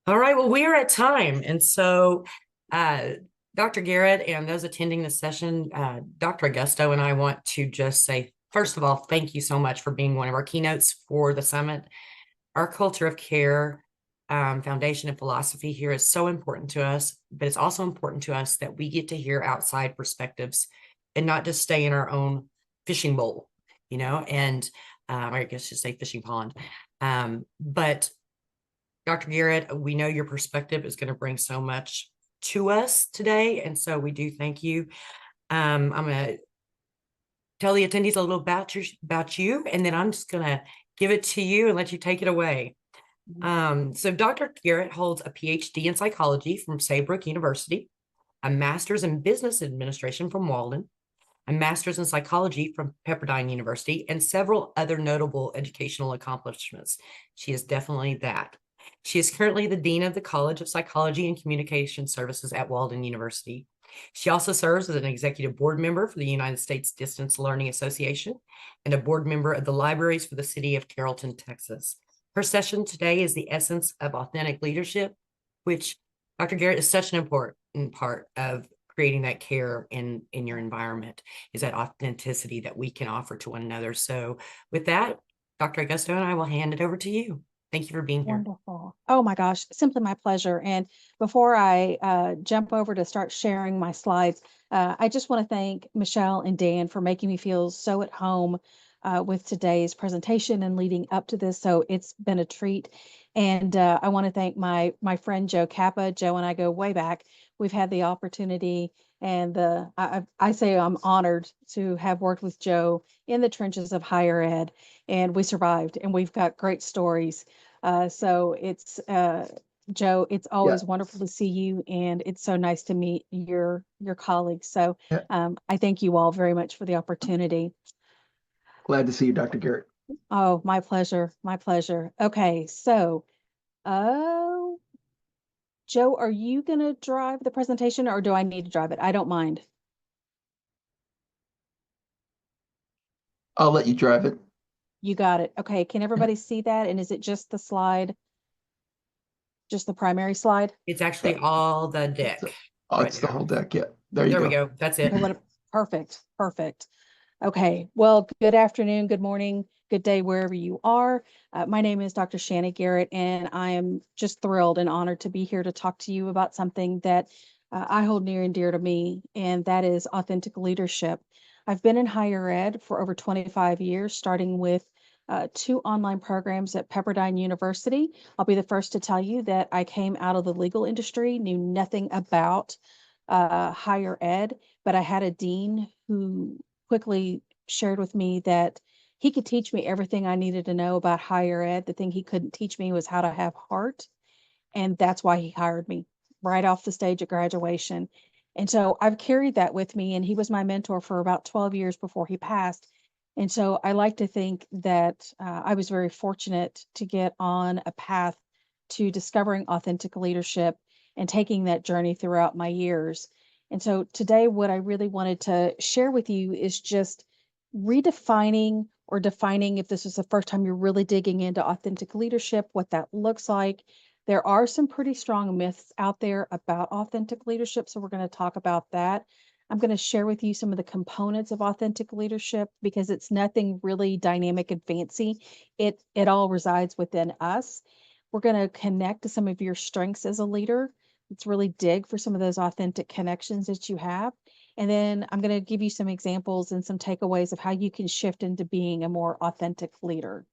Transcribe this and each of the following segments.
All right, well, we are at time. And so, uh, Dr. Garrett and those attending the session, Dr. Augusto and I want to just say, first of all, thank you so much for being one of our keynotes for the summit. Our culture of care, foundation, and philosophy here is so important to us, but it's also important to us that we get to hear outside perspectives and not just stay in our own fishing bowl, and I guess just say fishing pond. But Dr. Garrett, we know your perspective is going to bring so much to us today. And so we do thank you. I'm going to tell the attendees a little about you, and then I'm just going to give it to you and let you take it away. So Dr. Garrett holds a PhD in psychology from Saybrook University, a master's in business administration from Walden, a master's in psychology from Pepperdine University, and several other notable educational accomplishments. She is definitely that. She is currently the Dean of the College of Psychology and Communication Services at Walden University. She also serves as an executive board member for the United States Distance Learning Association and a board member of the Libraries for the City of Carrollton, Texas. Her session today is the essence of authentic leadership, which Dr. Garrett is such an important part of creating that care in your environment, is that authenticity that we can offer to one another. So with that, Dr. Augusto and I will hand it over to you. Thank you for being here. Wonderful. Oh my gosh, simply my pleasure. And before I jump over to start sharing my slides, I just want to thank Michelle and Dan for making me feel so at home with today's presentation and leading up to this. So it's been a treat. And I want to thank my friend Joe Kappa. Joe and I go way back. We've had the opportunity, and I say I'm honored to have worked with Joe in the trenches of higher ed, and we survived, and we've got great stories. So it's Joe, it's Yeah, always wonderful to see you, and it's so nice to meet your colleagues. So yeah. I thank you all very much for the opportunity. Glad to see you, Dr. Garrett. Oh, my pleasure, my pleasure. Okay, so uh, Joe, are you gonna drive the presentation, or do I need to drive it? I don't mind. I'll let you drive it. You got it. Okay, can Yeah, everybody see that? And is it just the slide, just the primary slide? It's yeah. actually all the It's, deck oh, right it's the now. whole deck. Yeah, there you There we go. go. That's Okay, it. perfect, perfect. Okay, well, good afternoon, good morning, good day, wherever you are. My name is Dr. Shana Garrett, and I am just thrilled and honored to be here to talk to you about something that I hold near and dear to me, and that is authentic leadership. I've been in higher ed for over 25 years, starting with two online programs at Pepperdine University. I'll be the first to tell you that I came out of the legal industry, knew nothing about higher ed, but I had a dean who quickly shared with me that he could teach me everything I needed to know about higher ed. The thing he couldn't teach me was how to have heart. And that's why he hired me right off the stage at graduation. And so I've carried that with me. And he was my mentor for about 12 years before he passed. And so I like to think that I was very fortunate to get on a path to discovering authentic leadership and taking that journey throughout my years. And so today, what I really wanted to share with you is just redefining or defining, if this is the first time you're really digging into authentic leadership, what that looks like. There are some pretty strong myths out there about authentic leadership, so we're going to talk about that. I'm going to share with you some of the components of authentic leadership because it's nothing really dynamic and fancy. It all resides within us. We're going to connect to some of your strengths as a leader. Let's really dig for some of those authentic connections that you have. And then I'm going to give you some examples and some takeaways of how you can shift into being a more authentic leader.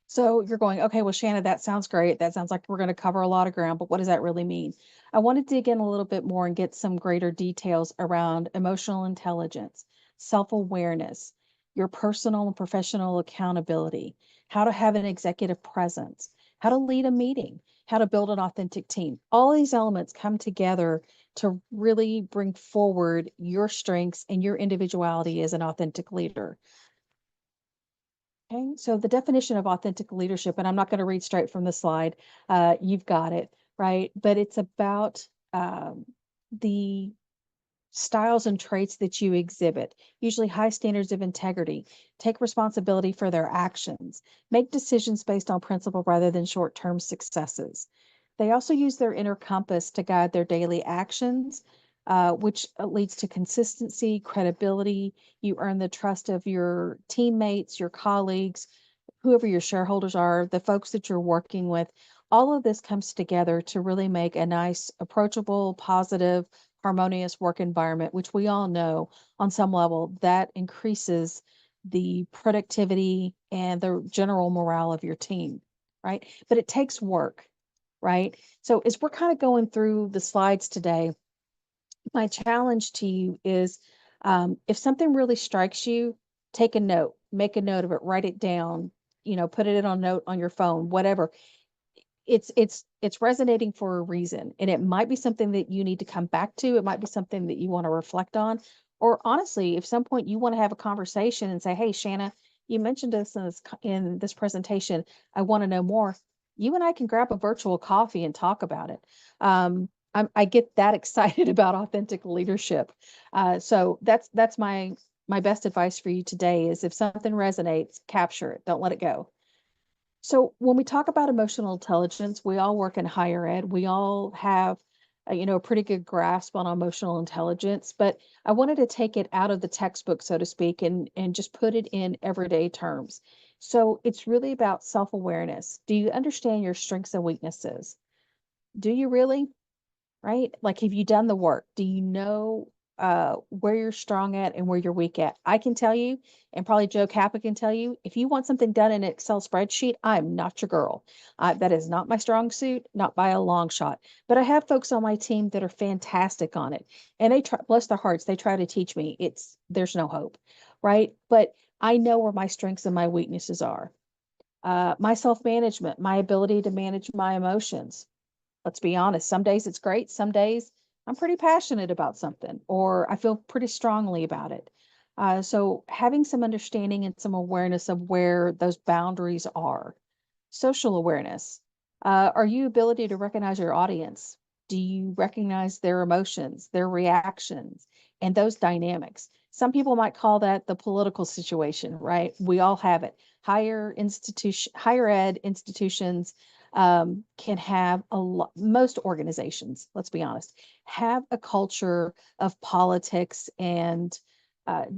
So you're going, okay, well, Shanna, that sounds great. That sounds like we're going to cover a lot of ground, but what does that really mean? I want to dig in a little bit more and get some greater details around emotional intelligence, self-awareness, your personal and professional accountability, how to have an executive presence, how to lead a meeting, how to build an authentic team. All these elements come together to really bring forward your strengths and your individuality as an authentic leader. Okay, so the definition of authentic leadership, and I'm not going to read straight from the slide, you've got it, right? But it's about the styles and traits that you exhibit, usually high standards of integrity, take responsibility for their actions, make decisions based on principle rather than short-term successes. They also use their inner compass to guide their daily actions, which leads to consistency, credibility. You earn the trust of your teammates, your colleagues, whoever your shareholders are, the folks that you're working with. All of this comes together to really make a nice, approachable, positive, harmonious work environment, which we all know on some level that increases the productivity and the general morale of your team, right? But it takes work, right? So as we're kind of going through the slides today, my challenge to you is if something really strikes you, take a note, make a note of it, write it down, put it on a note on your phone, whatever. It's resonating for a reason, and it might be something that you need to come back to. It might be something that you want to reflect on, or honestly, if some point you want to have a conversation and say, "Hey, Shana, you mentioned this in this presentation. I want to know more." You and I can grab a virtual coffee and talk about it. I get that excited about authentic leadership. So that's my best advice for you today is if something resonates, capture it. Don't let it go. So when we talk about emotional intelligence, we all work in higher ed. We all have, a pretty good grasp on emotional intelligence, but I wanted to take it out of the textbook, so to speak, and just put it in everyday terms. So it's really about self-awareness. Do you understand your strengths and weaknesses? Do you really? Right? Like, have you done the work? Do you know where you're strong at and where you're weak at? I can tell you, and probably Joe Kappa can tell you, if you want something done in an Excel spreadsheet, I'm not your girl. That is not my strong suit, not by a long shot. But I have folks on my team that are fantastic on it, and they try, bless their hearts, they try to teach me. There's no hope, right? But I know where my strengths and my weaknesses are. My self management, my ability to manage my emotions. Let's be honest, some days it's great. Some days I'm pretty passionate about something or I feel pretty strongly about it. So having some understanding and some awareness of where those boundaries are. Social awareness. Are you ability to recognize your audience? Do you recognize their emotions, their reactions, and those dynamics? Some people might call that the political situation, right? We all have it. Higher ed institutions can have a lot, most organizations, let's be honest, have a culture of politics and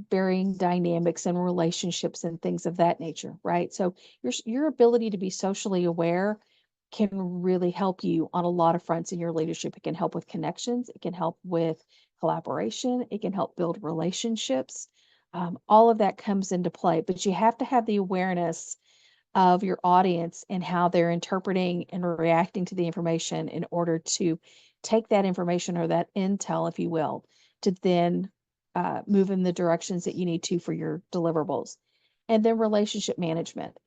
varying dynamics and relationships and things of that nature, right? So your ability to be socially aware can really help you on a lot of fronts in your leadership. It can help with connections. It can help with collaboration. It can help build relationships. All of that comes into play, but you have to have the awareness of your audience and how they're interpreting and reacting to the information in order to take that information or that intel, if you will, to then move in the directions that you need to for your deliverables. And then relationship management.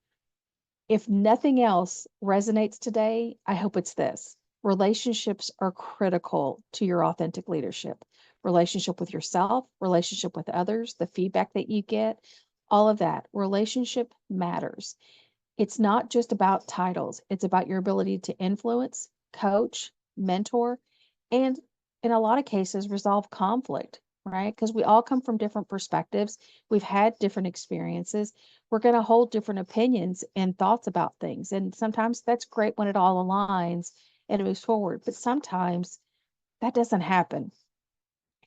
If nothing else resonates today, I hope it's this. Relationships are critical to your authentic leadership. Relationship with yourself, relationship with others, the feedback that you get, all of that. Relationship matters. It's not just about titles. It's about your ability to influence, coach, mentor, and in a lot of cases, resolve conflict, right? Because we all come from different perspectives. We've had different experiences. We're going to hold different opinions and thoughts about things. And sometimes that's great when it all aligns and it moves forward. But sometimes that doesn't happen.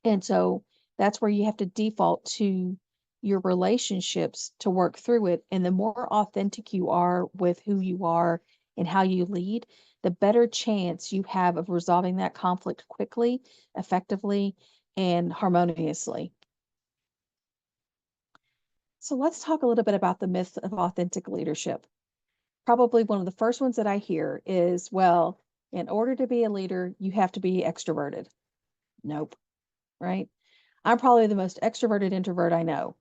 And so that's where you have to default to your relationships to work through it. And the more authentic you are with who you are and how you lead, the better chance you have of resolving that conflict quickly, effectively, and harmoniously. So let's talk a little bit about the myth of authentic leadership. Probably one of the first ones that I hear is, well, in order to be a leader, you have to be extroverted. Nope, right? I'm probably the most extroverted introvert I know.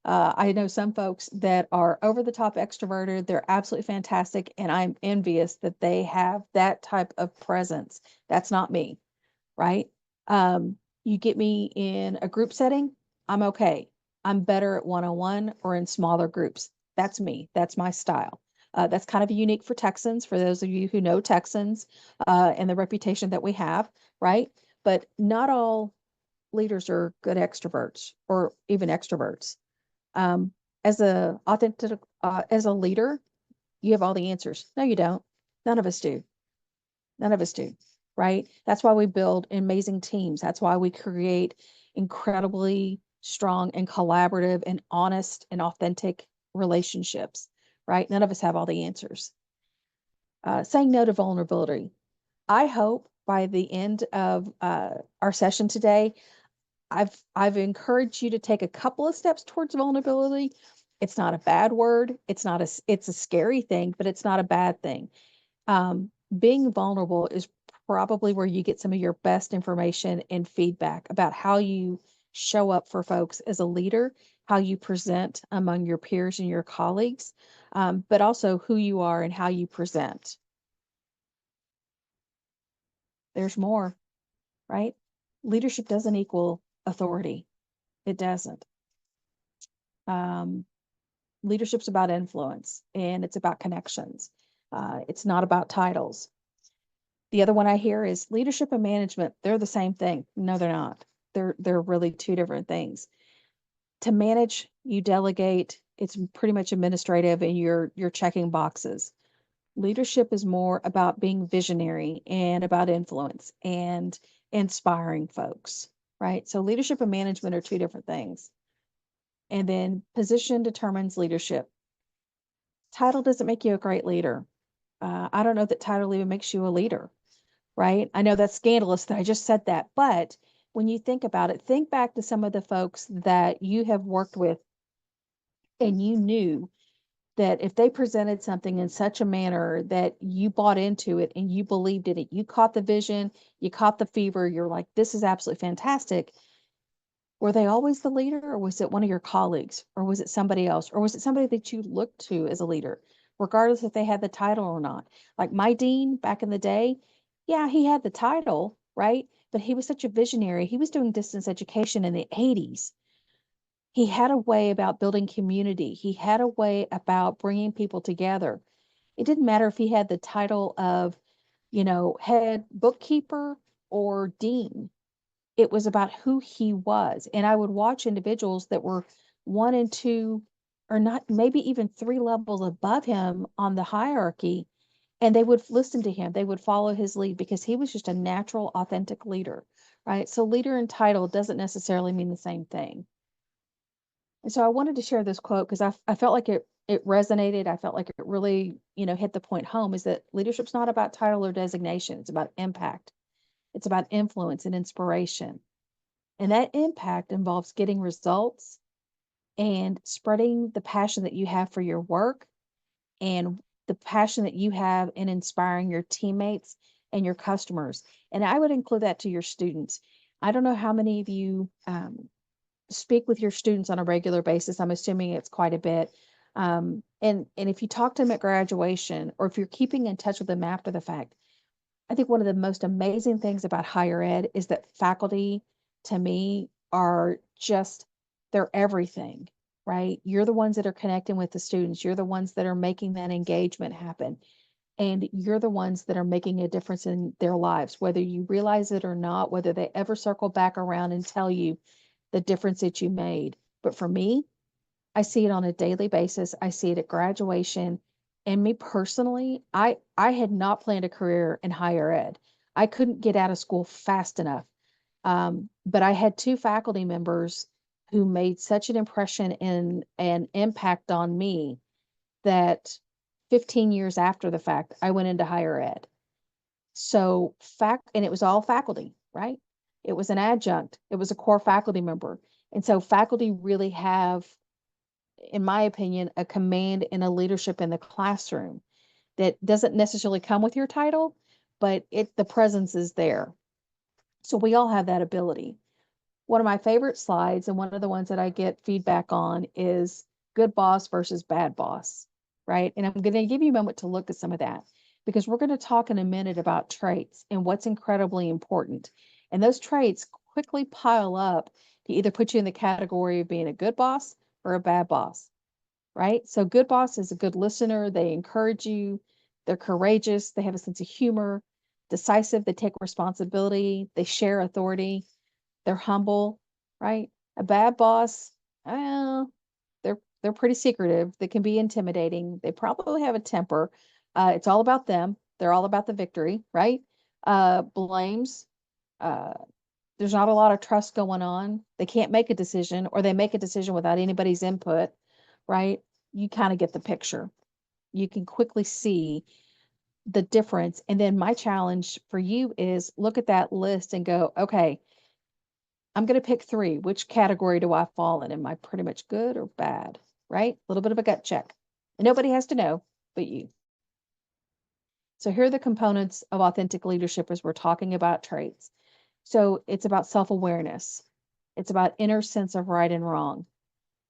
I know some folks that are over the top extroverted. They're absolutely fantastic. And I'm envious that they have that type of presence. That's not me, right? You get me in a group setting, I'm okay. I'm better at one-on-one or in smaller groups. That's me. That's my style. That's kind of unique for Texans, for those of you who know Texans and the reputation that we have, right? But not all leaders are good extroverts or even extroverts. As as a leader, you have all the answers. No, you don't. None of us do. None of us do, right? That's why we build amazing teams. That's why we create incredibly strong and collaborative and honest and authentic relationships, right? None of us have all the answers. Saying no to vulnerability. I hope by the end of our session today, I've encouraged you to take a couple of steps towards vulnerability. It's not a bad word. It's a scary thing, but it's not a bad thing. Being vulnerable is probably where you get some of your best information and feedback about how you show up for folks as a leader, how you present among your peers and your colleagues, but also who you are and how you present. There's more, right? Leadership doesn't equal authority. It doesn't. Leadership's about influence and it's about connections. It's not about titles. The other one I hear is leadership and management. They're the same thing. No, they're not. They're really two different things. To manage, you delegate. It's pretty much administrative and you're checking boxes. Leadership is more about being visionary and about influence and inspiring folks, right? So leadership and management are two different things. And then position determines leadership. Title doesn't make you a great leader. I don't know that title even makes you a leader, right? I know that's scandalous that I just said that, but when you think about it, think back to some of the folks that you have worked with and you knew that if they presented something in such a manner that you bought into it and you believed in it, you caught the vision, you caught the fever, you're like, this is absolutely fantastic. Were they always the leader, or was it one of your colleagues, or was it somebody else, or was it somebody that you looked to as a leader, regardless if they had the title or not? Like my dean back in the day, yeah, he had the title, right? But he was such a visionary. He was doing distance education in the 80s. He had a way about building community. He had a way about bringing people together. It didn't matter if he had the title of, head bookkeeper or dean. It was about who he was. And I would watch individuals that were one and two, or not, maybe even three levels above him on the hierarchy. And they would listen to him. They would follow his lead because he was just a natural, authentic leader, right? So leader and title doesn't necessarily mean the same thing. And so I wanted to share this quote because I felt like it resonated. I felt like it really, hit the point home, is that leadership's not about title or designation. It's about impact. It's about influence and inspiration. And that impact involves getting results and spreading the passion that you have for your work and the passion that you have in inspiring your teammates and your customers. And I would include that to your students. I don't know how many of you speak with your students on a regular basis. I'm assuming it's quite a bit. And if you talk to them at graduation, or if you're keeping in touch with them after the fact, I think one of the most amazing things about higher ed is that faculty, to me, are just, they're everything, right? You're the ones that are connecting with the students. You're the ones that are making that engagement happen. And you're the ones that are making a difference in their lives, whether you realize it or not, whether they ever circle back around and tell you the difference that you made. But for me, I see it on a daily basis. I see it at graduation. And me personally, I had not planned a career in higher ed. I couldn't get out of school fast enough. But I had two faculty members who made such an impression and an impact on me that 15 years after the fact, I went into higher ed. So and it was all faculty, right? It was an adjunct. It was a core faculty member. And so faculty really have, in my opinion, a command and a leadership in the classroom that doesn't necessarily come with your title, but the presence is there. So we all have that ability. One of my favorite slides, and one of the ones that I get feedback on, is good boss versus bad boss, right? And I'm going to give you a moment to look at some of that, because we're going to talk in a minute about traits and what's incredibly important. And those traits quickly pile up to either put you in the category of being a good boss or a bad boss, right? So good boss is a good listener. They encourage you. They're courageous. They have a sense of humor, decisive. They take responsibility. They share authority. They're humble, right? A bad boss, uh, they're pretty secretive. They can be intimidating. They probably have a temper. It's all about them. They're all about the victory, right? Blames. Uh, there's not a lot of trust going on. They can't make a decision, or they make a decision without anybody's input, right? You kind of get the picture. You can quickly see the difference. And then my challenge for you is look at that list and go, okay, I'm going to pick three. Which category do I fall in? Am I pretty much good or bad? Right? A little bit of a gut check. And nobody has to know but you. So here are the components of authentic leadership as we're talking about traits. So it's about self-awareness. It's about inner sense of right and wrong,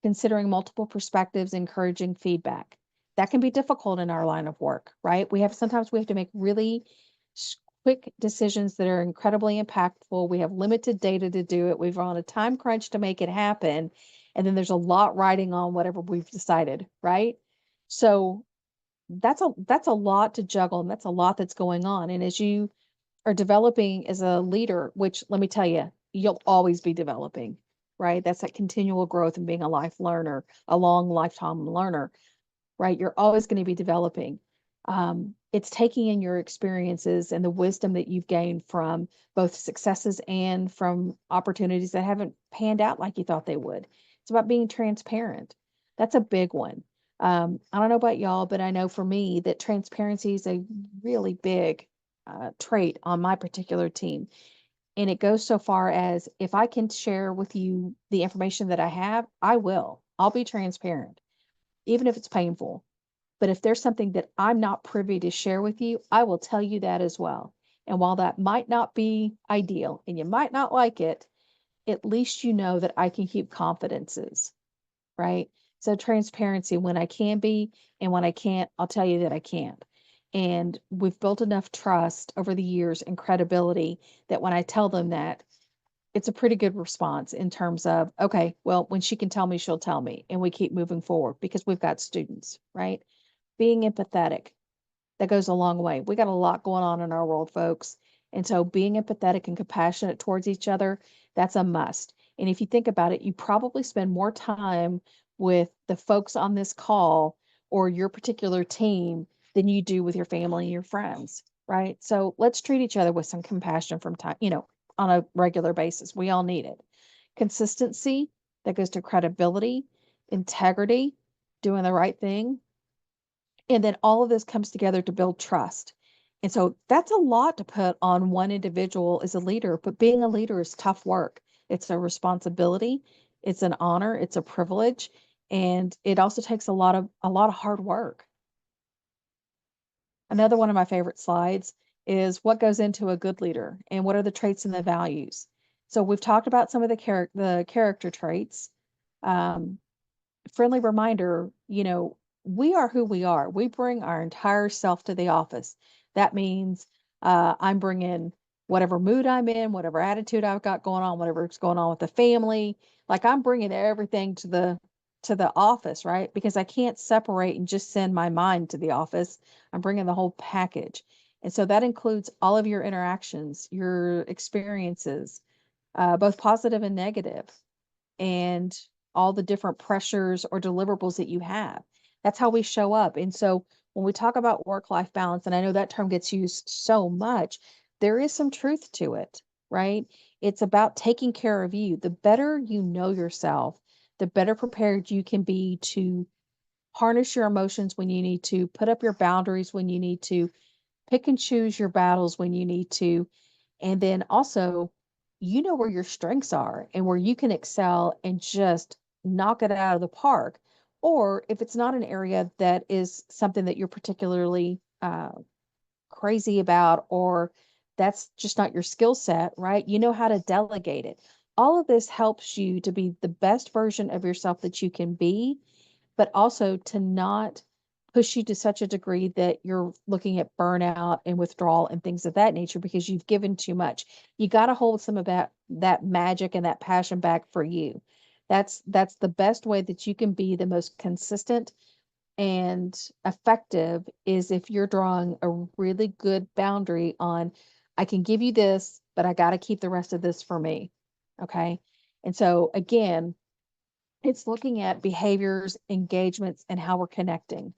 considering multiple perspectives, encouraging feedback. That can be difficult in our line of work, right? Sometimes we have to make really quick decisions that are incredibly impactful. We have limited data to do it. We've on a time crunch to make it happen. And then there's a lot riding on whatever we've decided, right? So that's a lot to juggle, and that's a lot that's going on. And as you are developing as a leader, which let me tell you, you'll always be developing, right? That's that continual growth and being a life learner, a long lifetime learner, right? You're always going to be developing. It's taking in your experiences and the wisdom that you've gained from both successes and from opportunities that haven't panned out like you thought they would. It's about being transparent. That's a big one. I don't know about y'all, but I know for me that transparency is a really big trait on my particular team. And it goes so far as if I can share with you the information that I have, I will. I'll be transparent, even if it's painful. But if there's something that I'm not privy to share with you, I will tell you that as well. And while that might not be ideal and you might not like it, at least you know that I can keep confidences, right? So transparency when I can be, and when I can't, I'll tell you that I can't. And we've built enough trust over the years and credibility that when I tell them that, it's a pretty good response in terms of, okay, well, when she can tell me, she'll tell me. And we keep moving forward because we've got students, right? Being empathetic, that goes a long way. We got a lot going on in our world, folks. And so being empathetic and compassionate towards each other, that's a must. And if you think about it, you probably spend more time with the folks on this call or your particular team than you do with your family and your friends, right? So let's treat each other with some compassion from time, on a regular basis. We all need it. Consistency, that goes to credibility, integrity, doing the right thing, and then all of this comes together to build trust. And so that's a lot to put on one individual as a leader, but being a leader is tough work. It's a responsibility, it's an honor, it's a privilege, and it also takes a lot of hard work. Another one of my favorite slides is what goes into a good leader and what are the traits and the values. So we've talked about some of the character traits. Um, Friendly reminder, we are who we are. We bring our entire self to the office. That means I'm bringing whatever mood I'm in, whatever attitude I've got going on, whatever's going on with the family. Like I'm bringing everything to the office, right? Because I can't separate and just send my mind to the office. I'm bringing the whole package. And so that includes all of your interactions, your experiences, both positive and negative, and all the different pressures or deliverables that you have. That's how we show up. And so when we talk about work-life balance, and I know that term gets used so much, there is some truth to it, right? It's about taking care of you. The better you know yourself, the better prepared you can be to harness your emotions when you need to, put up your boundaries when you need to, pick and choose your battles when you need to, and then also, where your strengths are and where you can excel and just knock it out of the park. Or if it's not an area that is something that you're particularly crazy about, or that's just not your skill set, right? You know how to delegate it. All of this helps you to be the best version of yourself that you can be, but also to not push you to such a degree that you're looking at burnout and withdrawal and things of that nature because you've given too much. You got to hold some of that magic and that passion back for you. That's the best way that you can be the most consistent and effective is if you're drawing a really good boundary on, I can give you this, but I got to keep the rest of this for me. Okay. And so again, it's looking at behaviors, engagements, and how we're connecting.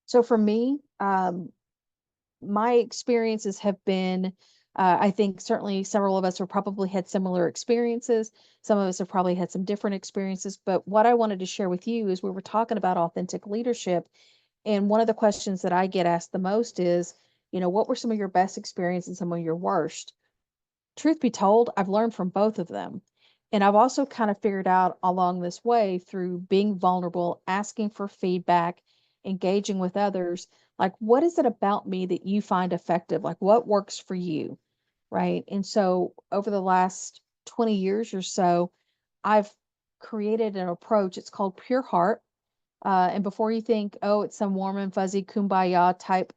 So for me, my experiences have been, I think certainly several of us have probably had similar experiences. Some of us have probably had some different experiences. But what I wanted to share with you is we were talking about authentic leadership. And one of the questions that I get asked the most is, what were some of your best experiences and some of your worst? Truth be told, I've learned from both of them. And I've also kind of figured out along this way through being vulnerable, asking for feedback, engaging with others, like, what is it about me that you find effective? Like, what works for you? Right. And so over the last 20 years or so, I've created an approach. It's called Pure Heart. And before you think, oh, it's some warm and fuzzy kumbaya type,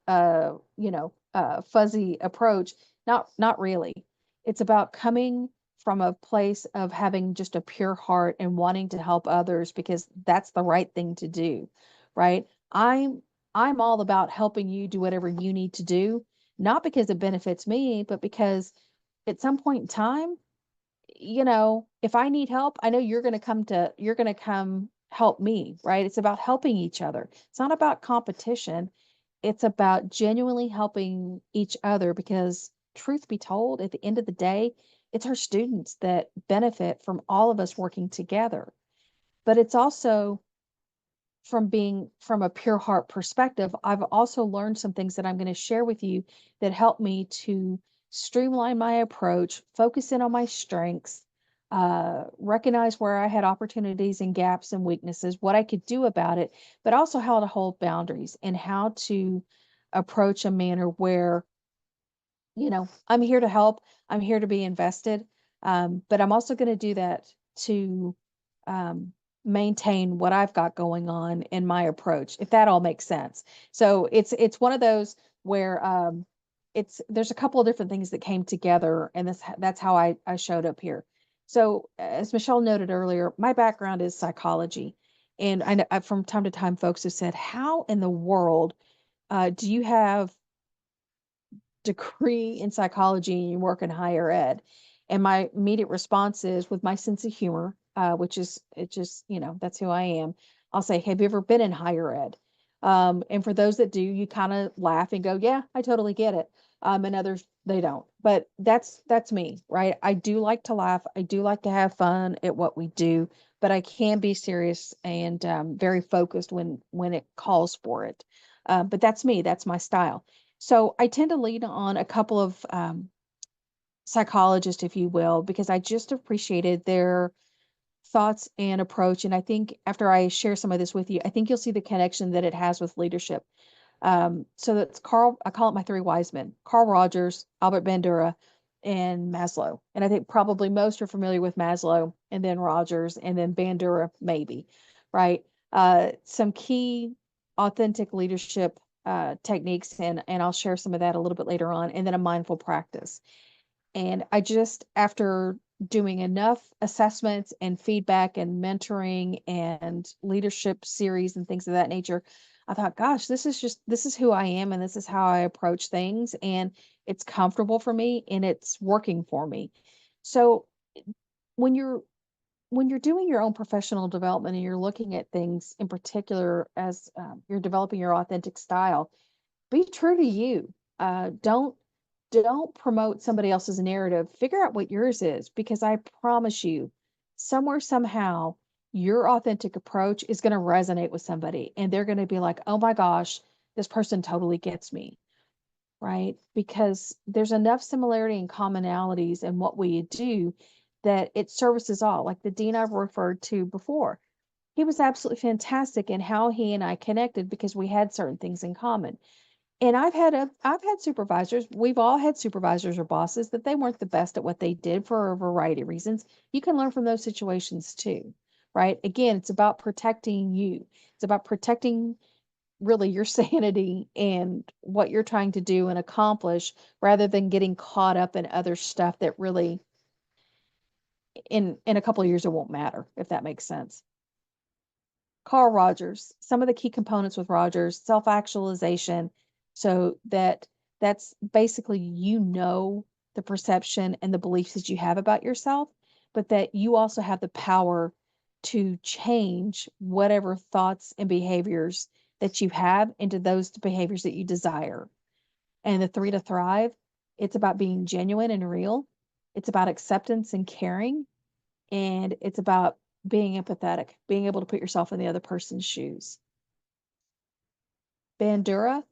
fuzzy approach, not really. It's about coming from a place of having just a pure heart and wanting to help others because that's the right thing to do, right? I'm all about helping you do whatever you need to do, not because it benefits me, but because at some point in time, if I need help, I know you're going to come help me, right? It's about helping each other. It's not about competition. It's about genuinely helping each other because truth be told, at the end of the day, it's our students that benefit from all of us working together. But it's also from being from a pure heart perspective, I've also learned some things that I'm going to share with you that help me to streamline my approach, focus in on my strengths, recognize where I had opportunities and gaps and weaknesses, what I could do about it, but also how to hold boundaries and how to approach a manner where, I'm here to help, I'm here to be invested, but I'm also going to do that to um, maintain what I've got going on in my approach, if that all makes sense. So it's one of those where there's a couple of different things that came together, and that's how I showed up here. So as Michelle noted earlier, my background is psychology, and I know from time to time folks have said, "How in the world do you have degree in psychology and you work in higher ed?" And my immediate response is with my sense of humor, which is it just, that's who I am. I'll say, have you ever been in higher ed? And for those that do, you kind of laugh and go, yeah, I totally get it. And others, they don't. But that's me, right? I do like to laugh. I do like to have fun at what we do, but I can be serious and very focused when it calls for it. But that's me. That's my style. So I tend to lean on a couple of psychologists, if you will, because I just appreciated their thoughts and approach. And I think after I share some of this with you, I think you'll see the connection that it has with leadership. So that's I call it my three wise men: Carl Rogers, Albert Bandura, and Maslow. And I think probably most are familiar with Maslow and then Rogers and then Bandura, maybe, right? Some key authentic leadership techniques, and I'll share some of that a little bit later on, and then a mindful practice. And I just, after doing enough assessments and feedback and mentoring and leadership series and things of that nature, I thought, gosh, this is who I am and this is how I approach things. And it's comfortable for me and it's working for me. So when you're when you're doing your own professional development and you're looking at things in particular as you're developing your authentic style, be true to you. Don't promote somebody else's narrative. Figure out what yours is, because I promise you, somewhere, somehow, your authentic approach is going to resonate with somebody and they're going to be like, oh my gosh, this person totally gets me. Right? Because there's enough similarity and commonalities in what we do that it services all. Like the dean I've referred to before, he was absolutely fantastic in how he and I connected because we had certain things in common. And I've had supervisors, we've all had supervisors or bosses that they weren't the best at what they did for a variety of reasons. You can learn from those situations too, right? Again, it's about protecting you. It's about protecting really your sanity and what you're trying to do and accomplish rather than getting caught up in other stuff that really in a couple of years it won't matter, if that makes sense. Carl Rogers, some of the key components with Rogers: self-actualization, so that's basically, the perception, and the beliefs that you have about yourself, but that you also have the power to change whatever thoughts and behaviors that you have into those behaviors that you desire. And the 3 to thrive, it's about being genuine and real. It's about acceptance and caring. And it's about being empathetic, being able to put yourself in the other person's shoes. Bandura,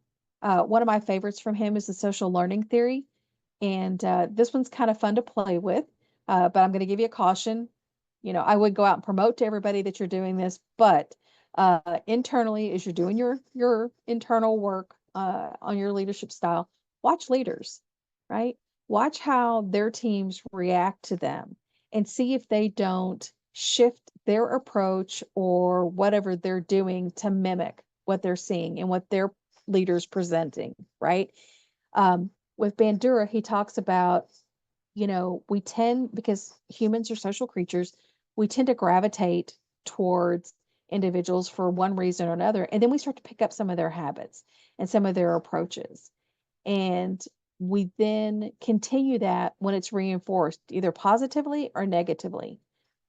one of my favorites from him is the social learning theory. And this one's kind of fun to play with, but I'm going to give you a caution. I would go out and promote to everybody that you're doing this, but internally, as you're doing your internal work on your leadership style, watch leaders, right? Watch how their teams react to them and see if they don't shift their approach or whatever they're doing to mimic what they're seeing and what their leaders presenting, right? With Bandura, he talks about, we tend, because humans are social creatures, we tend to gravitate towards individuals for one reason or another. And then we start to pick up some of their habits and some of their approaches. And we then continue that when it's reinforced, either positively or negatively,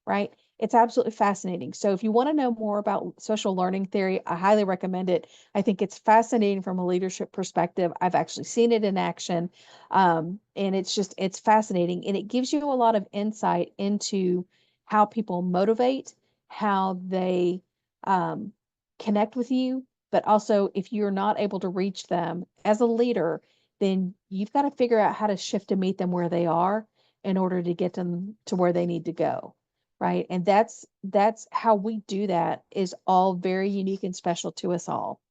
right? It's absolutely fascinating. So if you want to know more about social learning theory, I highly recommend it. I think it's fascinating from a leadership perspective. I've actually seen it in action. And it's fascinating. And it gives you a lot of insight into how people motivate, how they connect with you. But also, if you're not able to reach them as a leader, then you've got to figure out how to shift to meet them where they are in order to get them to where they need to go. Right. And that's how we do that, is all very unique and special to us all.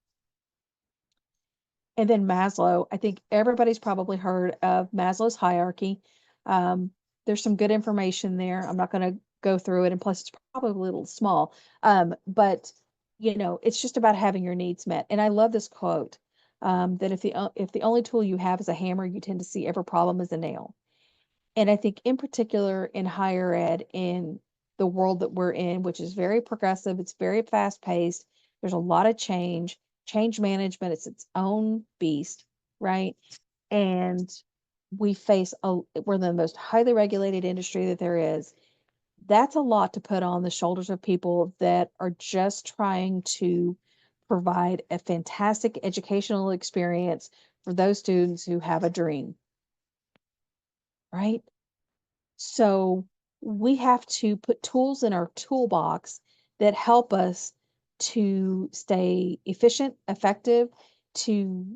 And then Maslow, I think everybody's probably heard of Maslow's hierarchy. There's some good information there. I'm not going to go through it. And plus, it's probably a little small. But, it's just about having your needs met. And I love this quote, that if the only tool you have is a hammer, you tend to see every problem as a nail. And I think in particular in higher ed, in the world that we're in, which is very progressive, it's very fast paced, there's a lot of change management, it's its own beast, right? And we're the most highly regulated industry that there is. That's a lot to put on the shoulders of people that are just trying to provide a fantastic educational experience for those students who have a dream, right? So we have to put tools in our toolbox that help us to stay efficient, effective, to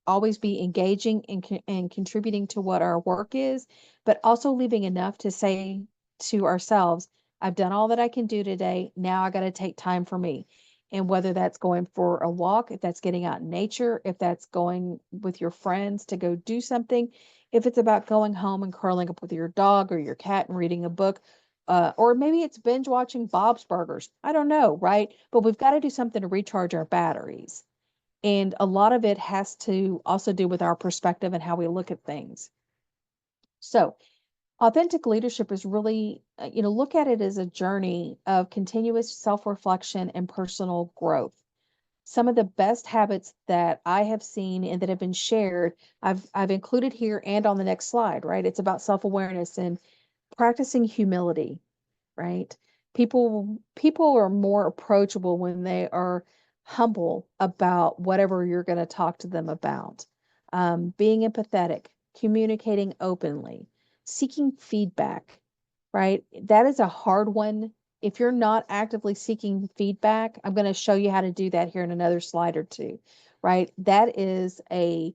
always be engaging and contributing to what our work is, but also leaving enough to say to ourselves, I've done all that I can do today. Now I got to take time for me. And whether that's going for a walk, if that's getting out in nature, if that's going with your friends to go do something, if it's about going home and curling up with your dog or your cat and reading a book, or maybe it's binge watching Bob's Burgers. I don't know, right? But we've got to do something to recharge our batteries. And a lot of it has to also do with our perspective and how we look at things. So authentic leadership is really, look at it as a journey of continuous self-reflection and personal growth. Some of the best habits that I have seen and that have been shared, I've included here and on the next slide, right? It's about self-awareness and practicing humility, right? People are more approachable when they are humble about whatever you're going to talk to them about. Being empathetic, communicating openly, seeking feedback, right? That is a hard one. If you're not actively seeking feedback, I'm going to show you how to do that here in another slide or two, right? That is a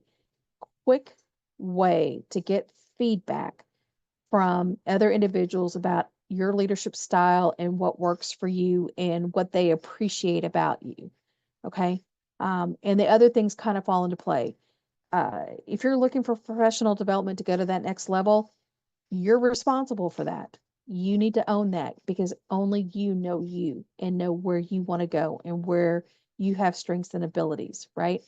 quick way to get feedback from other individuals about your leadership style and what works for you and what they appreciate about you. Okay. And the other things kind of fall into play. If you're looking for professional development to go to that next level, you're responsible for that. You need to own that, because only you and know where you want to go and where you have strengths and abilities, right?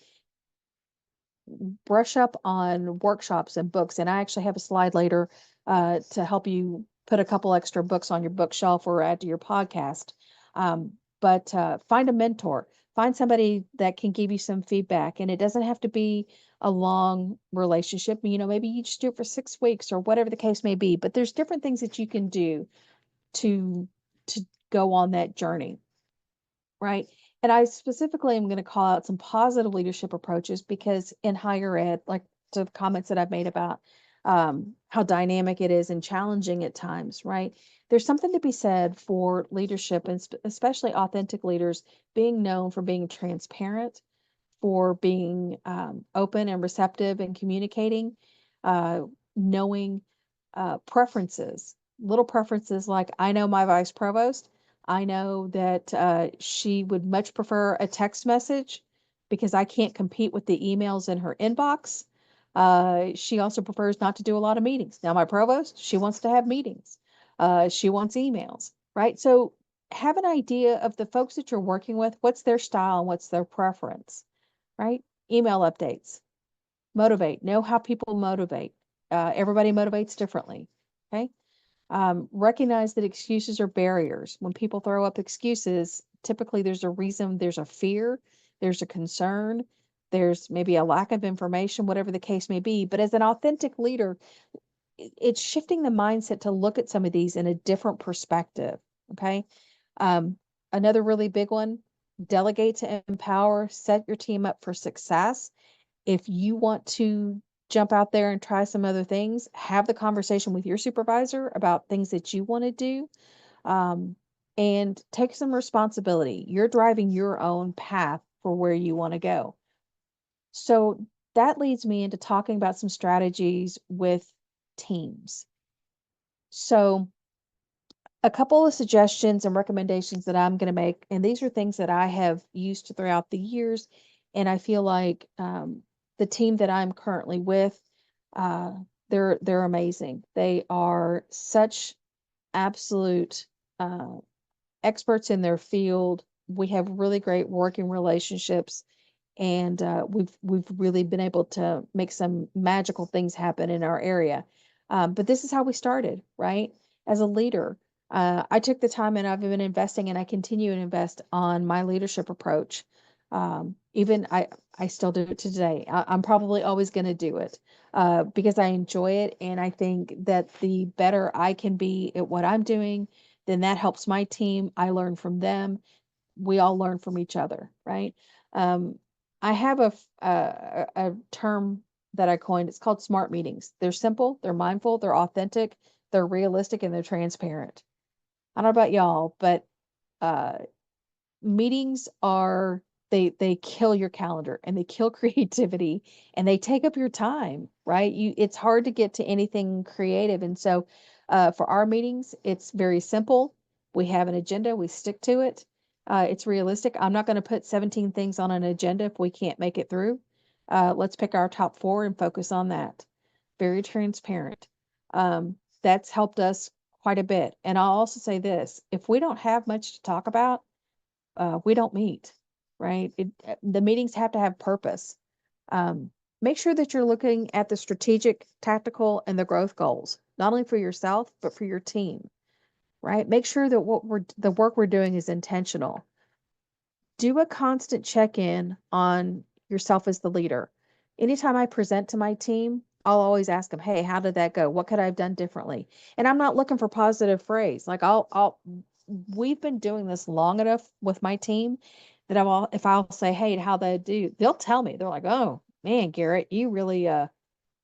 Brush up on workshops and books. And I actually have a slide later to help you put a couple extra books on your bookshelf or add to your podcast. But find a mentor, Find somebody that can give you some feedback, and it doesn't have to be a long relationship. Maybe you just do it for 6 weeks or whatever the case may be, but there's different things that you can do to go on that journey, right? And I specifically am going to call out some positive leadership approaches because in higher ed, like to the comments that I've made about how dynamic it is and challenging at times, right? There's something to be said for leadership and especially authentic leaders being known for being transparent, for being open and receptive and communicating, knowing preferences, little preferences like I know my vice provost. I know that she would much prefer a text message because I can't compete with the emails in her inbox. She also prefers not to do a lot of meetings. Now, my provost, she wants to have meetings. She wants emails, right? So have an idea of the folks that you're working with, what's their style and what's their preference, right? Email updates, motivate, know how people motivate. Everybody motivates differently, okay? Recognize that excuses are barriers. When people throw up excuses, typically there's a reason, there's a fear, there's a concern, there's maybe a lack of information, whatever the case may be. But as an authentic leader, it's shifting the mindset to look at some of these in a different perspective, okay? Another really big one, delegate to empower, set your team up for success. If you want to jump out there and try some other things, have the conversation with your supervisor about things that you want to do, and take some responsibility. You're driving your own path for where you want to go. So that leads me into talking about some strategies with teams. So a couple of suggestions and recommendations that I'm going to make, and these are things that I have used throughout the years, and I feel like the team that I'm currently with, they're amazing. They are such absolute experts in their field. We have really great working relationships, and we've really been able to make some magical things happen in our area. But this is how we started, right? As a leader, I took the time and I've been investing, and I continue to invest on my leadership approach. Even I still do it today. I'm probably always going to do it because I enjoy it, and I think that the better I can be at what I'm doing, then that helps my team. I learn from them. We all learn from each other, right? I have a term that I coined. It's called SMART meetings. They're simple, they're mindful, they're authentic, they're realistic, and they're transparent. I don't know about y'all, but uh, meetings are they kill your calendar and they kill creativity and they take up your time, right? It's hard to get to anything creative. And so for our meetings, it's very simple. We have an agenda, we stick to it. It's realistic. I'm not going to put 17 things on an agenda if we can't make it through. Let's pick our top 4 and focus on that. Very transparent. That's helped us quite a bit. And I'll also say this, if we don't have much to talk about, we don't meet, right? The meetings have to have purpose. Make sure that you're looking at the strategic, tactical, and the growth goals, not only for yourself, but for your team, right? Make sure that the work we're doing is intentional. Do a constant check-in on yourself as the leader. Anytime I present to my team, I'll always ask them, "Hey, how did that go? What could I have done differently?" And I'm not looking for positive praise. Like we've been doing this long enough with my team that if I'll say, "Hey, how they do," they'll tell me. They're like, "Oh man, Garrett, you really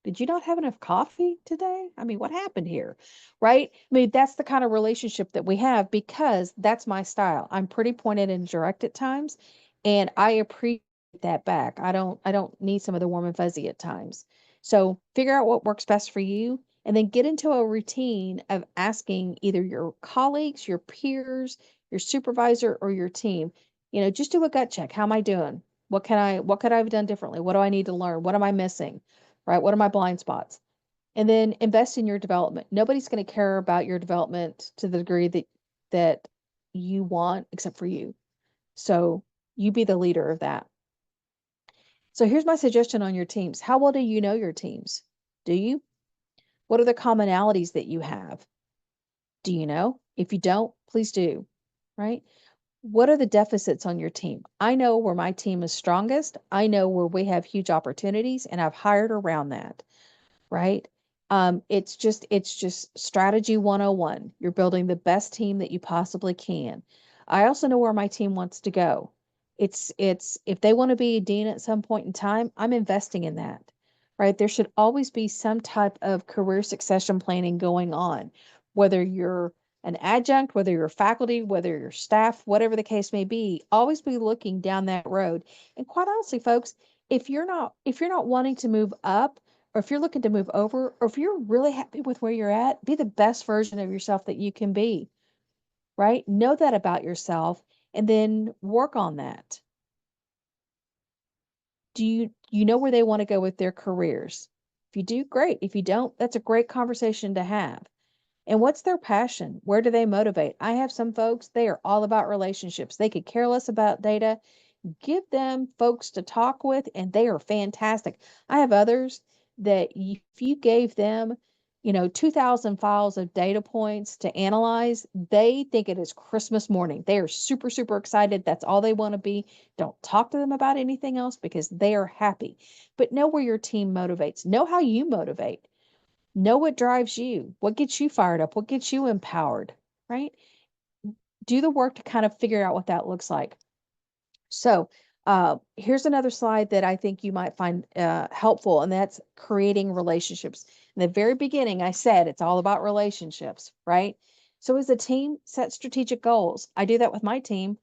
did you not have enough coffee today? I mean, what happened here?" Right? I mean, that's the kind of relationship that we have because that's my style. I'm pretty pointed and direct at times, and I appreciate that back. I don't need some of the warm and fuzzy at times. So figure out what works best for you and then get into a routine of asking either your colleagues, your peers, your supervisor, or your team, just do a gut check. How am I doing? What could I have done differently? What do I need to learn? What am I missing? Right? What are my blind spots? And then invest in your development. Nobody's going to care about your development to the degree that you want except for you. So you be the leader of that. So here's my suggestion on your teams. How well do you know your teams? Do you? What are the commonalities that you have? Do you know? If you don't, please do, right? What are the deficits on your team? I know where my team is strongest. I know where we have huge opportunities, and I've hired around that, right? It's just strategy 101. You're building the best team that you possibly can. I also know where my team wants to go. It's if they want to be a dean at some point in time, I'm investing in that, right? There should always be some type of career succession planning going on, whether you're an adjunct, whether you're faculty, whether you're staff, whatever the case may be, always be looking down that road. And quite honestly, folks, if you're not wanting to move up, or if you're looking to move over, or if you're really happy with where you're at, be the best version of yourself that you can be, right? Know that about yourself and then work on that. Do you know where they want to go with their careers? If you do, great. If you don't, that's a great conversation to have. And what's their passion? Where do they motivate? I have some folks, they are all about relationships. They could care less about data. Give them folks to talk with, and they are fantastic. I have others that if you gave them, 2,000 files of data points to analyze, they think it is Christmas morning. They are super, super excited. That's all they want to be. Don't talk to them about anything else because they are happy. But know where your team motivates. Know how you motivate. Know what drives you, what gets you fired up, what gets you empowered, right? Do the work to kind of figure out what that looks like. So here's another slide that I think you might find helpful, and that's creating relationships. In the very beginning, I said it's all about relationships, right? So as a team, set strategic goals. I do that with my team.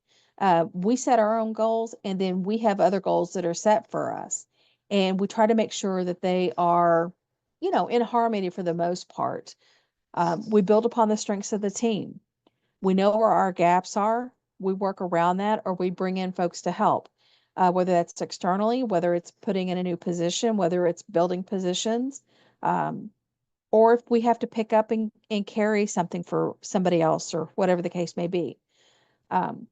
We set our own goals, and then we have other goals that are set for us. And we try to make sure that they are, in harmony for the most part. We build upon the strengths of the team. We know where our gaps are. We work around that, or we bring in folks to help, whether that's externally, whether it's putting in a new position, whether it's building positions, um, or if we have to pick up and carry something for somebody else or whatever the case may be. Um,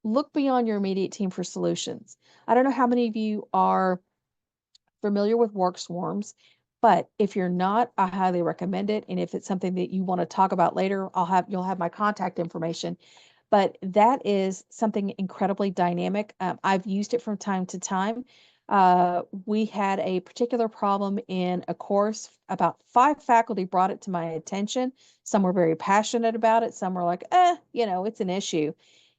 Look beyond your immediate team for solutions. I don't know how many of you are familiar with work swarms, but if you're not, I highly recommend it. And if it's something that you want to talk about later, you'll have my contact information. But that is something incredibly dynamic. I've used it from time to time. We had a particular problem in a course. About 5 faculty brought it to my attention. Some were very passionate about it. Some were like, it's an issue.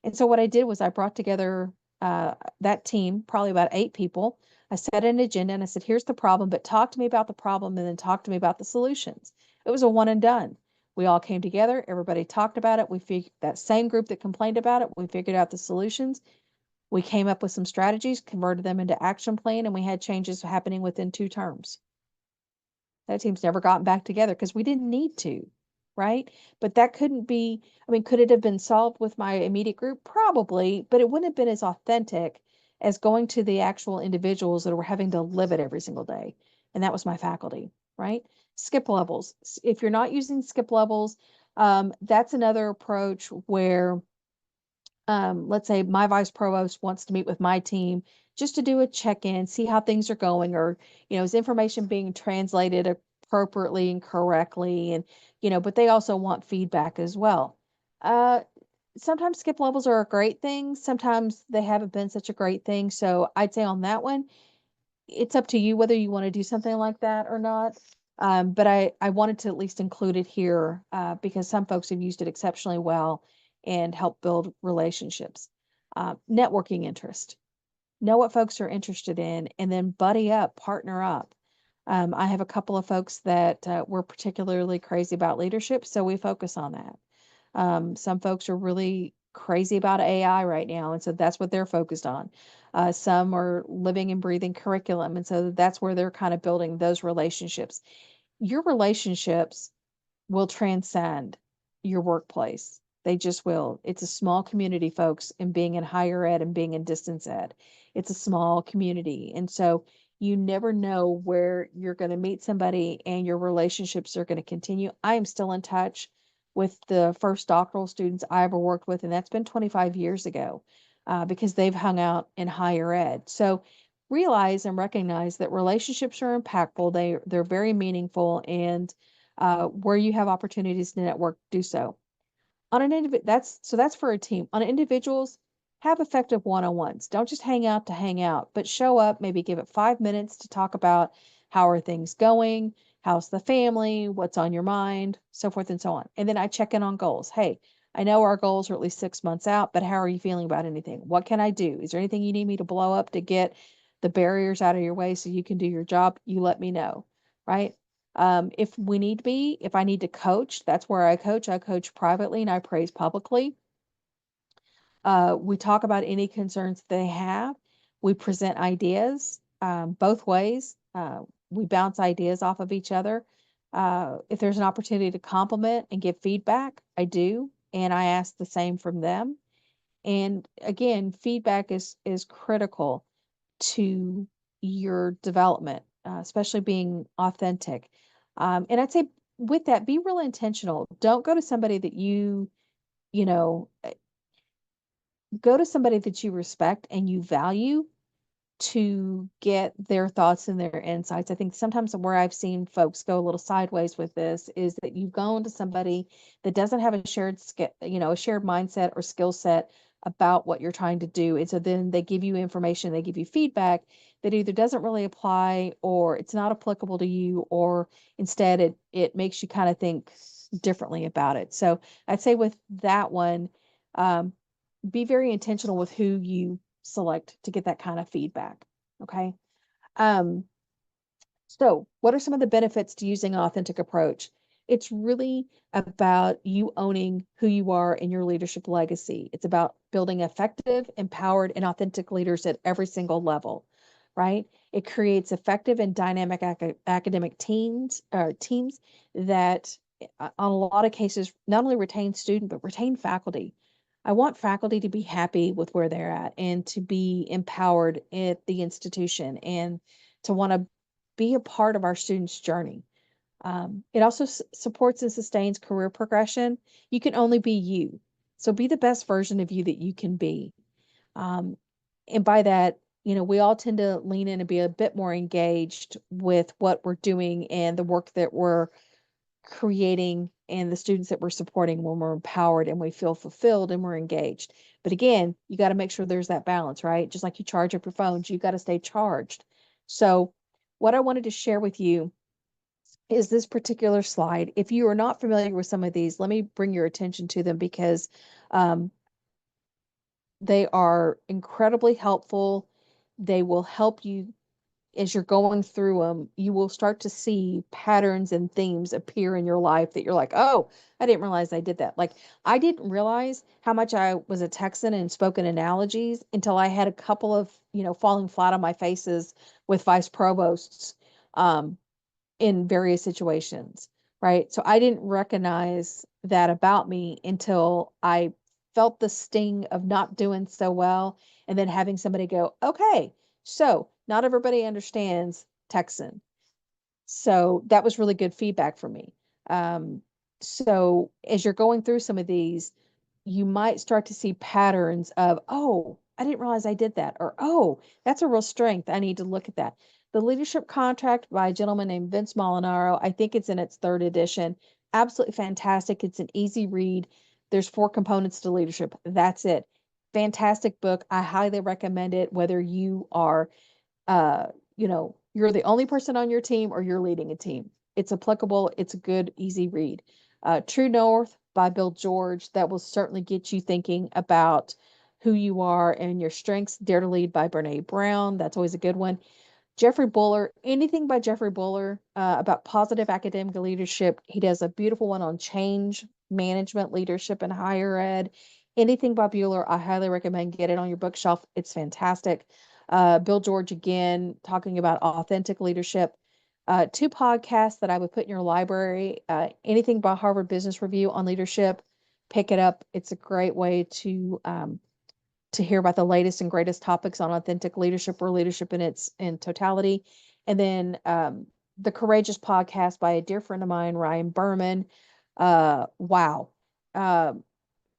And so what I did was I brought together that team, probably about 8 people. I set an agenda and I said, here's the problem, but talk to me about the problem and then talk to me about the solutions. It was a one and done. We all came together, everybody talked about it. We figured that same group that complained about it, we figured out the solutions. We came up with some strategies, converted them into action plan, and we had changes happening within 2 terms. That team's never gotten back together because we didn't need to, right? But that couldn't be, I mean, could it have been solved with my immediate group? Probably, but it wouldn't have been as authentic as going to the actual individuals that were having to live it every single day. And that was my faculty, right? Skip levels. If you're not using skip levels, that's another approach where, let's say my vice provost wants to meet with my team just to do a check-in, see how things are going, or, is information being translated appropriately and correctly? And, but they also want feedback as well. Sometimes skip levels are a great thing. Sometimes they haven't been such a great thing. So I'd say on that one, it's up to you whether you want to do something like that or not. But I wanted to at least include it here because some folks have used it exceptionally well and help build relationships. Networking interest. Know what folks are interested in and then buddy up, partner up. I have a couple of folks that were particularly crazy about leadership, so we focus on that. Some folks are really crazy about AI right now, and so that's what they're focused on. Some are living and breathing curriculum, and so that's where they're kind of building those relationships. Your relationships will transcend your workplace. They just will. It's a small community, folks, and being in higher ed and being in distance ed. It's a small community. And so you never know where you're going to meet somebody and your relationships are going to continue. I am still in touch with the first doctoral students I ever worked with, and that's been 25 years ago because they've hung out in higher ed. So realize and recognize that relationships are impactful. They're very meaningful, and where you have opportunities to network, do so. On an that's for a team. On individuals, have effective one-on-ones. Don't just hang out to hang out, but show up, maybe give it 5 minutes to talk about how are things going, how's the family, what's on your mind, so forth and so on. And then I check in on goals. Hey, I know our goals are at least 6 months out, but how are you feeling about anything? What can I do? Is there anything you need me to blow up to get the barriers out of your way so you can do your job? You let me know, right? If I need to coach, that's where I coach. I coach privately and I praise publicly. We talk about any concerns they have. We present ideas both ways. We bounce ideas off of each other. If there's an opportunity to compliment and give feedback, I do, and I ask the same from them. And again, feedback is critical to your development, especially being authentic. And I'd say with that, be real intentional. Don't go to somebody that you know, go to somebody that you respect and you value to get their thoughts and their insights. I think sometimes where I've seen folks go a little sideways with this is that you go into somebody that doesn't have a a shared mindset or skill set about what you're trying to do. And so then they give you information, they give you feedback that either doesn't really apply or it's not applicable to you, or instead it makes you kind of think differently about it. So I'd say with that one, um, be very intentional with who you select to get that kind of feedback. Okay. Um, so what are some of the benefits to using an authentic approach? It's really about you owning who you are and your leadership legacy. It's about building effective, empowered, and authentic leaders at every single level, right? It creates effective and dynamic academic teams that on a lot of cases, not only retain student, but retain faculty. I want faculty to be happy with where they're at and to be empowered at the institution and to want to be a part of our students' journey. It also supports and sustains career progression. You can only be you. So be the best version of you that you can be. Um, and by that, we all tend to lean in and be a bit more engaged with what we're doing and the work that we're creating and the students that we're supporting when we're empowered and we feel fulfilled and we're engaged. But again, you got to make sure there's that balance, right? Just like you charge up your phones, you got to stay charged. So what I wanted to share with you is this particular slide. If you are not familiar with some of these, let me bring your attention to them because um, they are incredibly helpful. They will help you as you're going through them. You will start to see patterns and themes appear in your life that you're like, oh, I didn't realize I did that. Like, I didn't realize how much I was a Texan and spoken analogies until I had a couple of, falling flat on my faces with vice provosts. In various situations, right? So I didn't recognize that about me until I felt the sting of not doing so well, and then having somebody go, okay, so not everybody understands Texan. So that was really good feedback for me. So as you're going through some of these, you might start to see patterns of, oh, I didn't realize I did that, or oh, that's a real strength. I need to look at that. The Leadership Contract by a gentleman named Vince Molinaro, I think it's in its third edition. Absolutely fantastic. It's an easy read. There's 4 components to leadership. That's it. Fantastic book. I highly recommend it, whether you are uh, you're the only person on your team or you're leading a team. It's applicable. It's a good, easy read. True North by Bill George. That will certainly get you thinking about who you are and your strengths. Dare to Lead by Brene Brown. That's always a good one. Jeffrey Buller, anything by Jeffrey Buller about positive academic leadership. He does a beautiful one on change management, leadership, and higher ed. Anything by Bueller, I highly recommend. Get it on your bookshelf. It's fantastic. Bill George again talking about authentic leadership. 2 podcasts that I would put in your library. Anything by Harvard Business Review on leadership. Pick it up. It's a great way to hear about the latest and greatest topics on authentic leadership or leadership in totality. And then the Courageous podcast by a dear friend of mine, Ryan Berman. Wow.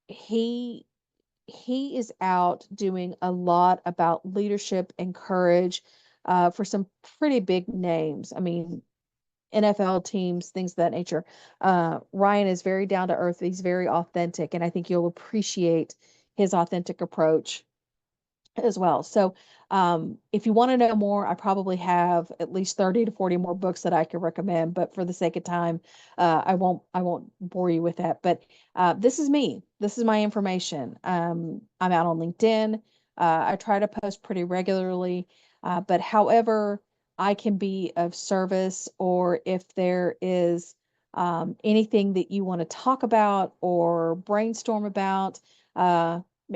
He he is out doing a lot about leadership and courage for some pretty big names. I mean, NFL teams, things of that nature. Ryan is very down to earth. He's very authentic, and I think you'll appreciate his authentic approach as well. So if you want to know more, I probably have at least 30 to 40 more books that I could recommend, but for the sake of time, I won't bore you with that. But this is me. This is my information. I'm out on LinkedIn. I try to post pretty regularly, but however I can be of service, or if there is anything that you want to talk about or brainstorm about,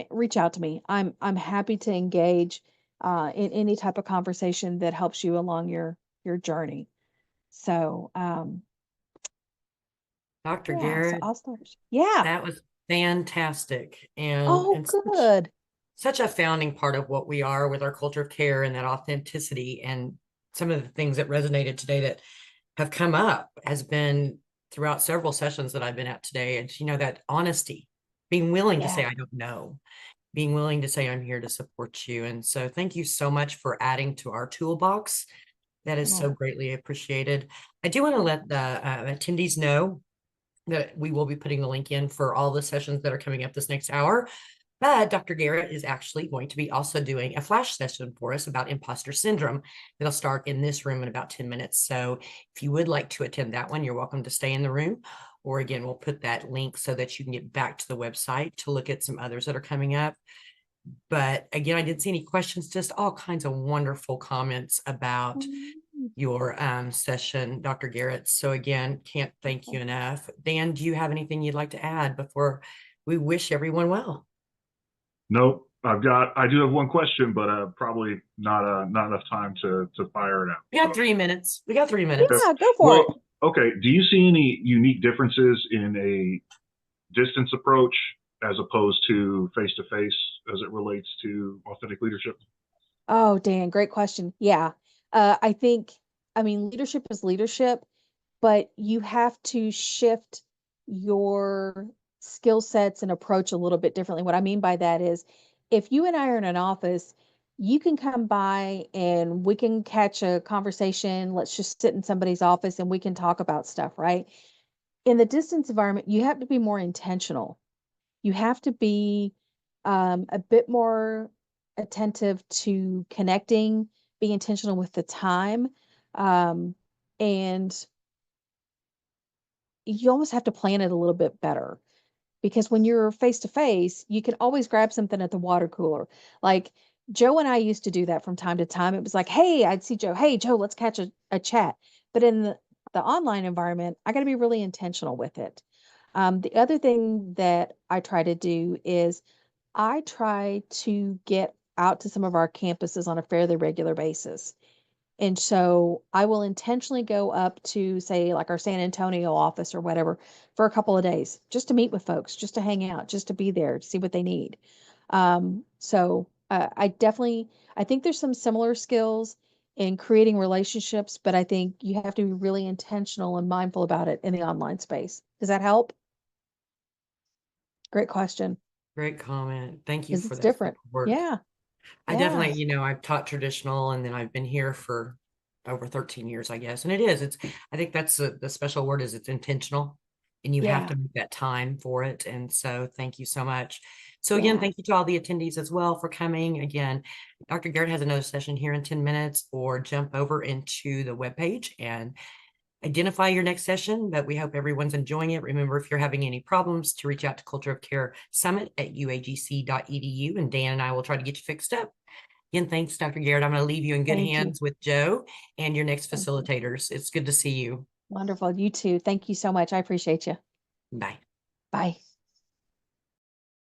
reach out to me. I'm happy to engage in any type of conversation that helps you along your journey. So Dr. yeah, so Garrett, I'll start. Yeah. that was fantastic. And, Oh, and good. such a founding part of what we are with our culture of care and that authenticity. And some of the things that resonated today that have come up has been throughout several sessions that I've been at today. And, that honesty, being willing to say, Yeah. I don't know, being willing to say, I'm here to support you. And so thank you so much for adding to our toolbox. That is so Oh, greatly appreciated. I do want to let the attendees know that we will be putting the link in for all the sessions that are coming up this next hour. But Dr. Garrett is actually going to be also doing a flash session for us about imposter syndrome that'll start in this room in about 10 minutes. So if you would like to attend that one, you're welcome to stay in the room. Or again, we'll put that link so that you can get back to the website to look at some others that are coming up. But again, I didn't see any questions, just all kinds of wonderful comments about your session, Dr. Garrett. So again, can't thank you enough. Dan, do you have anything you'd like to add before we wish everyone well? Nope. I do have one question, but probably not enough time to fire it out. We got So, 3 minutes. We got 3 minutes. yeah, go for it. well, okay. Do you see any unique differences in a distance approach as opposed to face as it relates to authentic leadership? Oh, Dan, great question. Yeah. Leadership is leadership, but you have to shift your skill sets and approach a little bit differently. What I mean by that is if you and I are in an office, you can come by and we can catch a conversation. Let's just sit in somebody's office and we can talk about stuff, right? In the distance environment, you have to be more intentional. You have to be a bit more attentive to connecting, be intentional with the time. And you almost have to plan it a little bit better because when you're face to face, you can always grab something at the water cooler. Like Joe and I used to do that from time to time. It was like, hey, I'd see Joe. Hey, Joe, let's catch a chat. But in the online environment, I got to be really intentional with it. The other thing that I try to do is I try to get out to some of our campuses on a fairly regular basis. And so I will intentionally go up to, say, like our San Antonio office or whatever for a couple of days just to meet with folks, just to hang out, just to be there, to see what they need. I think there's some similar skills in creating relationships, but I think you have to be really intentional and mindful about it in the online space. Does that help? Great question. Great comment. Thank you Because for it's that different. work. Yeah. I Yeah. definitely, I've taught traditional and then I've been here for over 13 years, I guess. And I think that's the special word is it's intentional and you have Yeah. to make that time for it. And so thank you so much. So again, Yeah. thank you to all the attendees as well for coming. Again, Dr. Garrett has another session here in 10 minutes or jump over into the webpage and identify your next session, but we hope everyone's enjoying it. Remember, if you're having any problems, to reach out to Culture of Care Summit at uagc.edu, and Dan and I will try to get you fixed up. Again, thanks, Dr. Garrett. I'm going to leave you in good Thank you. hands with Joe and your next Thank you. facilitators. It's good to see you. Wonderful. You too. Thank you so much. I appreciate you. Bye. Bye.